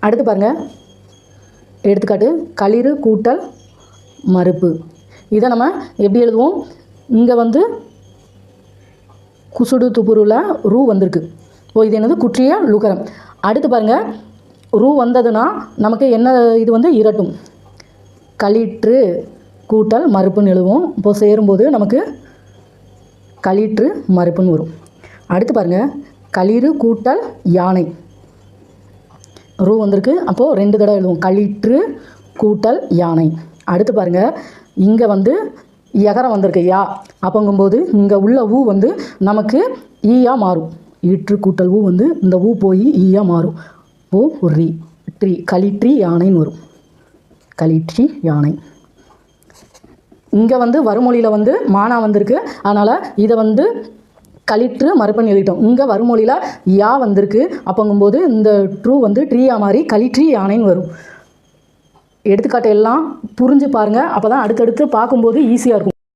அடுத்து பாருங்கள், எடுத்துக்காட்டு களிறு கூட்டல் மறுப்பு. இதை நம்ம எப்படி எழுதுவோம்? இங்கே வந்து குசுடு துப்புருல ரூ வந்திருக்கு. இது என்னது? குற்றிய லுகரம். அடுத்து பாருங்கள், ரூ வந்ததுன்னா நமக்கு என்ன இது வந்து இரட்டும். களிற்று கூட்டல் மறுப்புன்னு எழுதுவோம். இப்போது சேரும்போது நமக்கு களிற்று மறுப்புன்னு வரும். அடுத்து பாருங்கள், களிறு கூட்டல் யானை. ரூ வந்திருக்கு. அப்போது 2 தடவை எழுதுவோம். களிற்று கூட்டல் யானை. அடுத்து பாருங்கள், இங்கே வந்து எகரம் வந்திருக்கு யா. அப்போங்கும்போது இங்கே உள்ள ஊ வந்து நமக்கு ஈயா மாறும். ஈற்று கூட்டல் ஊ வந்து இந்த ஊ போய் ஈயா மாறும். ஓ ரீ ட்ரீ களிற்றி யானைன்னு வரும். களிற்றி யானை. இங்கே வந்து வறுமொழியில் வந்து மானா வந்திருக்கு. அதனால் இதை வந்து களிற்று மறுப்புன்னு எழுதிட்டோம். இங்கே வறுமொழியில் யா வந்திருக்கு. அப்போங்கும்போது இந்த ட்ரூ வந்து ட்ரீயா மாதிரி களிற்றி யானைன்னு வரும். எடுத்துக்காட்டு எல்லாம் புரிஞ்சு பாருங்கள். அப்போ தான் அடுத்தடுத்து பார்க்கும்போது ஈஸியாக இருக்கும்.